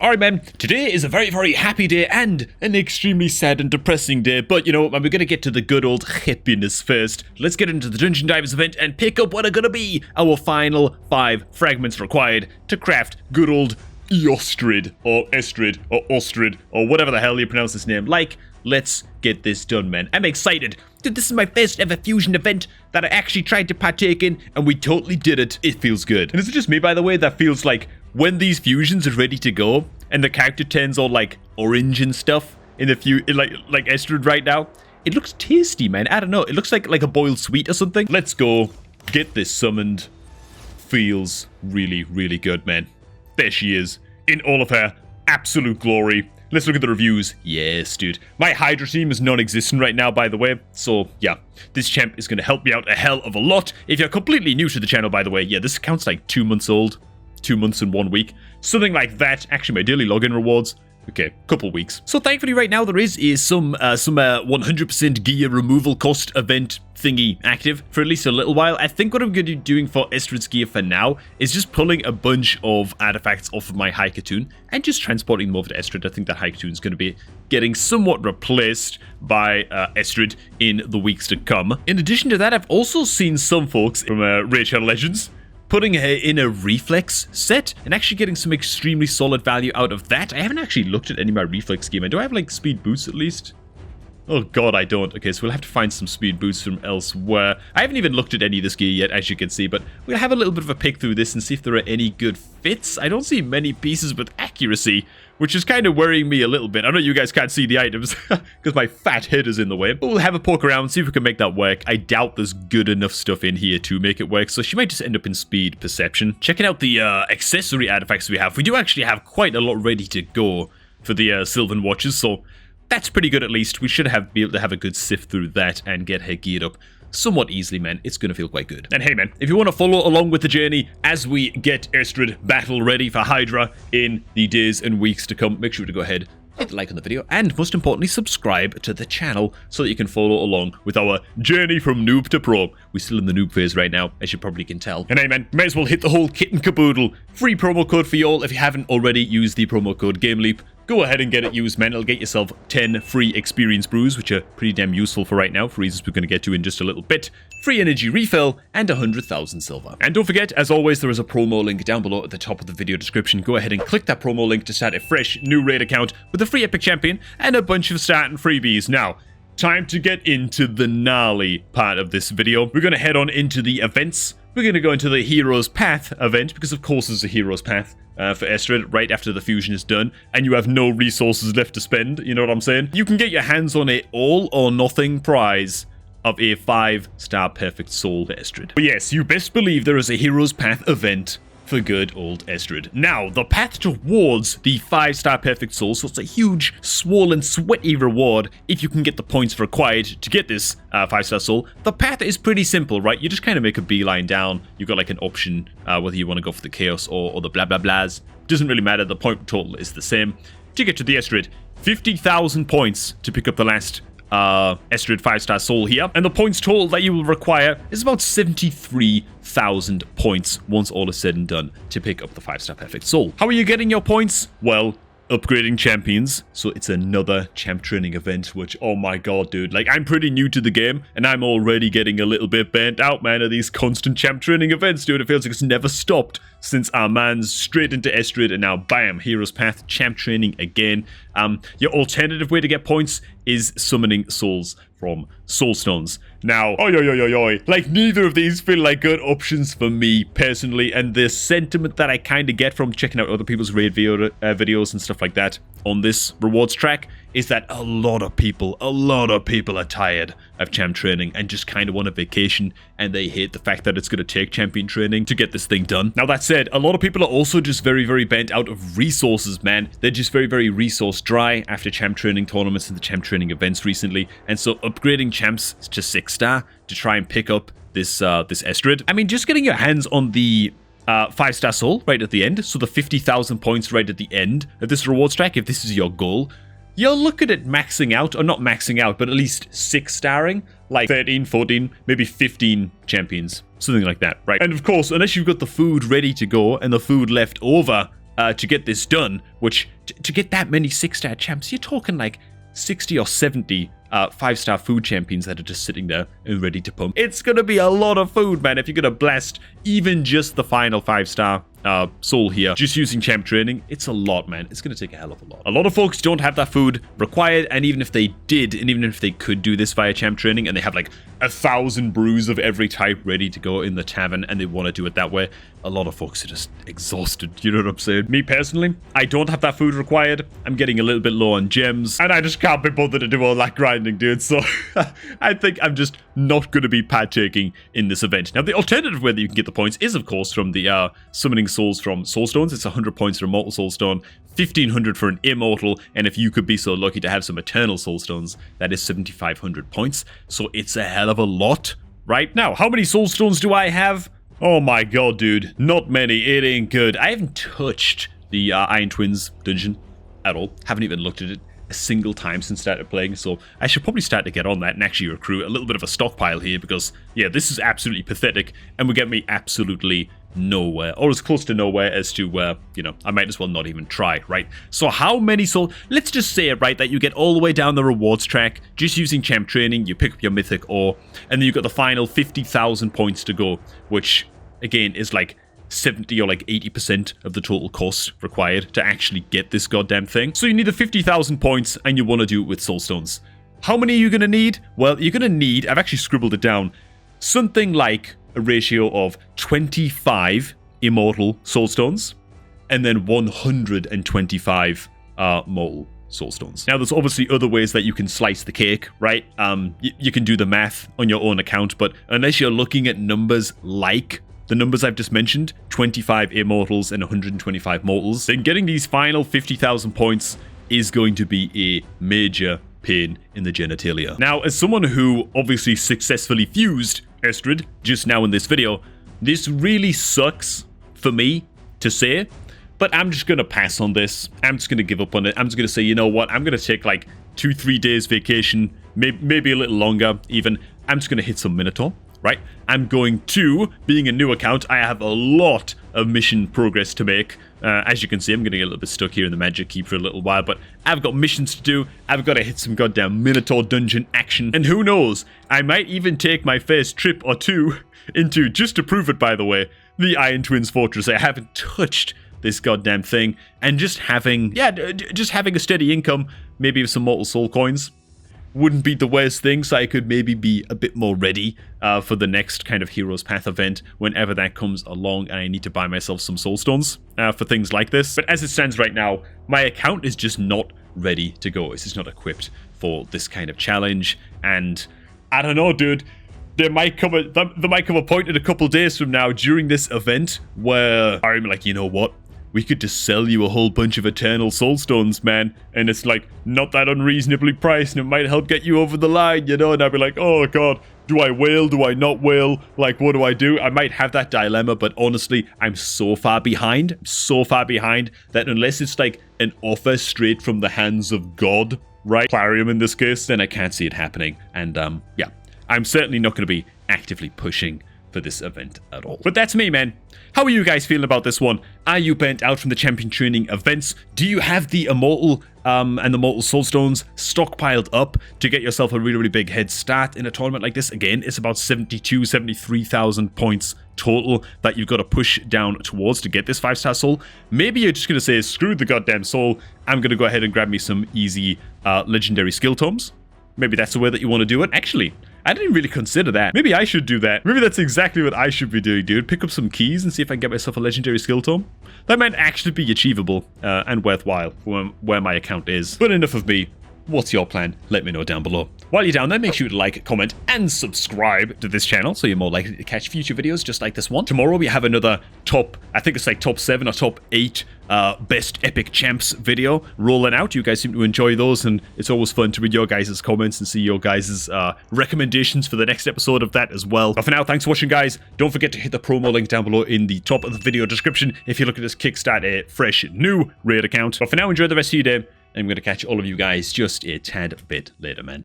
Alright man, today is a very, very happy day and an extremely sad and depressing day, but you know, we're gonna get to the good old happiness first. Let's get into the Dungeon Divers event and pick up what are gonna be our final 5 fragments required to craft good old Eostrid, or Estrid, or Ostrid, or whatever the hell you pronounce this name. Let's get this done, man. I'm excited. Dude, this is my first ever fusion event that I actually tried to partake in, and we totally did it. It feels good. And is it just me, by the way, that feels like when these fusions are ready to go, and the character turns all like orange and stuff in the like Eostrid right now, it looks tasty, man. I don't know. It looks like a boiled sweet or something. Let's go get this summoned. Feels really, really good, man. There she is in all of her absolute glory. Let's look at the reviews. Yes, dude. My Hydra team is non-existent right now, by the way. So, yeah. This champ is going to help me out a hell of a lot. If you're completely new to the channel, by the way, yeah, this account's like 2 months old. 2 months and 1 week. Something like that. Actually, my daily login rewards. Okay, couple weeks. So thankfully right now there is some 100% gear removal cost event thingy active for at least a little while. I think what I'm going to be doing for Eostrid's gear for now is just pulling a bunch of artifacts off of my High Cartoon and just transporting them over to Eostrid. I think that High Cartoon is going to be getting somewhat replaced by Eostrid in the weeks to come. In addition to that, I've also seen some folks from Rachel Legends putting her in a reflex set and actually getting some extremely solid value out of that. I haven't actually looked at any of my reflex gear. Do I have like speed boots at least? Oh god, I don't. Okay, so we'll have to find some speed boots from elsewhere. I haven't even looked at any of this gear yet, as you can see, but we'll have a little bit of a pick through this and see if there are any good fits. I don't see many pieces with accuracy, which is kind of worrying me a little bit. I know you guys can't see the items because my fat head is in the way, but we'll have a poke around, see if we can make that work. I doubt there's good enough stuff in here to make it work, so she might just end up in speed perception. Checking out the accessory artifacts we have. We do actually have quite a lot ready to go for the Sylvan Watches, so that's pretty good at least. We should be able to have a good sift through that and get her geared up somewhat easily, man. It's going to feel quite good. And hey, man, if you want to follow along with the journey as we get Eostrid battle ready for Hydra in the days and weeks to come, make sure to go ahead, hit the like on the video, and most importantly, subscribe to the channel so that you can follow along with our journey from noob to pro. We're still in the noob phase right now, as you probably can tell. And hey, man, may as well hit the whole kit and caboodle. Free promo code for y'all if you haven't already used the promo code GameLeap. Go ahead and get it used, man. It'll get yourself 10 free experience brews, which are pretty damn useful for right now, for reasons we're going to get to in just a little bit. Free energy refill, and 100,000 silver. And don't forget, as always, there is a promo link down below at the top of the video description. Go ahead and click that promo link to start a fresh new raid account with a free epic champion and a bunch of starting freebies. Now, time to get into the gnarly part of this video. We're going to head on into the events. We're going to go into the Hero's Path event, because of course there's a Hero's Path for Eostrid right after the fusion is done, and you have no resources left to spend, you know what I'm saying? You can get your hands on a all or nothing prize of a 5-star perfect soul for Eostrid. But yes, you best believe there is a Hero's Path event for good old Eostrid. Now, the path towards the 5-star perfect soul, so it's a huge, swollen, sweaty reward if you can get the points required to get this 5-star soul. The path is pretty simple, right? You just kind of make a beeline down. You've got like an option whether you want to go for the chaos or the blah blah blahs. Doesn't really matter, the point total is the same. To get to the Eostrid, 50,000 points to pick up the last Eostrid 5-star soul here, and the points total that you will require is about 73,000 points once all is said and done to pick up the 5-star perfect soul. How are you getting your points? Well, upgrading champions. So it's another champ training event, which, oh my god, dude, like, I'm pretty new to the game and I'm already getting a little bit burnt out, man, of these constant champ training events, dude. It feels like it's never stopped since our man's straight into Eostrid, and now bam, Hero's Path, champ training again. Your alternative way to get points is summoning souls from soulstones. Now, like, neither of these feel like good options for me personally, and the sentiment that I kind of get from checking out other people's raid videos and stuff like that on this rewards track is that a lot of people are tired of champ training and just kind of want a vacation, and they hate the fact that it's going to take champion training to get this thing done. Now, that said, a lot of people are also just very, very bent out of resources, man. They're just very, very resource dry after champ training tournaments and the champ training events recently, and so upgrading champs to 6-star to try and pick up this Eostrid. I mean, just getting your hands on the 5-star soul right at the end, so the 50,000 points right at the end of this rewards track, if this is your goal, you'll look at it maxing out, or not maxing out, but at least 6-starring, like 13, 14, maybe 15 champions, something like that, right? And of course, unless you've got the food ready to go and the food left over to get this done, which to get that many 6-star champs, you're talking like 60 or 70 5-star food champions that are just sitting there and ready to pump. It's gonna be a lot of food, man, if you're gonna blast even just the final 5-star soul here. Just using champ training, it's a lot, man. It's gonna take a hell of a lot. A lot of folks don't have that food required, and even if they did, and even if they could do this via champ training, and they have like 1,000 brews of every type ready to go in the tavern, and they want to do it that way, a lot of folks are just exhausted. You know what I'm saying? Me personally, I don't have that food required. I'm getting a little bit low on gems, and I just can't be bothered to do all that grinding, dude. So I think I'm just not going to be partaking in this event. Now, the alternative way that you can get the points is, of course, from the summoning souls from soulstones. It's 100 points for a mortal soulstone, 1,500 for an immortal, and if you could be so lucky to have some eternal soulstones, that is 7,500 points. So it's a hell of a lot. Right now, how many soulstones do I have? Oh my god, dude. Not many. It ain't good. I haven't touched the Iron Twins dungeon at all. Haven't even looked at it a single time since started playing, so I should probably start to get on that and actually recruit a little bit of a stockpile here, because, yeah, this is absolutely pathetic and will get me absolutely nowhere, or as close to nowhere as to where, you know, I might as well not even try, right? So how many let's just say it, right, that you get all the way down the rewards track just using champ training, you pick up your mythic ore, and then you've got the final 50,000 points to go, which again is like 70 or like 80% of the total cost required to actually get this goddamn thing. So you need the 50,000 points, and you want to do it with soulstones. How many are you going to need? Well, you're going to need, I've actually scribbled it down, something like a ratio of 25 immortal soulstones and then 125 mortal soulstones. Now, there's obviously other ways that you can slice the cake, right? You can do the math on your own account, but unless you're looking at numbers like the numbers I've just mentioned, 25 immortals and 125 mortals, then getting these final 50,000 points is going to be a major pain in the genitalia. Now, as someone who obviously successfully fused Eostrid just now in this video, this really sucks for me to say, but I'm just gonna pass on this. I'm just gonna give up on it. I'm just gonna say, you know what? I'm gonna take like 2-3 days vacation, maybe a little longer even. I'm just gonna hit some Minotaur. Right? I'm going to, being a new account, I have a lot of mission progress to make. As you can see, I'm going to get a little bit stuck here in the Magic Keep for a little while, but I've got missions to do. I've got to hit some goddamn Minotaur dungeon action. And who knows, I might even take my first trip or two into, just to prove it by the way, the Iron Twins Fortress. I haven't touched this goddamn thing. And just having, just having a steady income, maybe with some Mortal Soul coins, wouldn't be the worst thing, so I could maybe be a bit more ready for the next kind of Heroes Path event whenever that comes along, and I need to buy myself some soulstones for things like this. But as it stands right now, my account is just not ready to go. It's just not equipped for this kind of challenge, and I don't know, dude. There might come a point in a couple days from now during this event where I'm like, you know what? We could just sell you a whole bunch of eternal soulstones, man, and it's like not that unreasonably priced, and it might help get you over the line, you know. And I'd be like, oh god, do I whale? Do I not whale? Like, what do I do? I might have that dilemma, but honestly, I'm so far behind, that unless it's like an offer straight from the hands of God, right, Clarium in this case, then I can't see it happening. And yeah, I'm certainly not going to be actively pushing for this event at all. But that's me, man. How are you guys feeling about this one? Are you burnt out from the champion training events? Do you have the immortal and the mortal soulstones stockpiled up to get yourself a really, really big head start in a tournament like this? Again, it's about 73,000 points total that you've got to push down towards to get this 5-star soul. Maybe you're just going to say, screw the goddamn soul. I'm going to go ahead and grab me some easy legendary skill tomes. Maybe that's the way that you want to do it. Actually, I didn't really consider that. Maybe I should do that. Maybe that's exactly what I should be doing, dude. Pick up some keys and see if I can get myself a legendary skill tome. That might actually be achievable and worthwhile for where my account is. But enough of me. What's your plan? Let me know down below. While you're down there, make sure to like, comment, and subscribe to this channel so you're more likely to catch future videos just like this one. Tomorrow we have another I think it's like top 7 or top 8 best epic champs video rolling out. You guys seem to enjoy those, and it's always fun to read your guys' comments and see your guys' recommendations for the next episode of that as well. But for now, thanks for watching, guys. Don't forget to hit the promo link down below in the top of the video description if you're looking to kickstart a fresh new raid account. But for now, enjoy the rest of your day. I'm going to catch all of you guys just a tad bit later, man.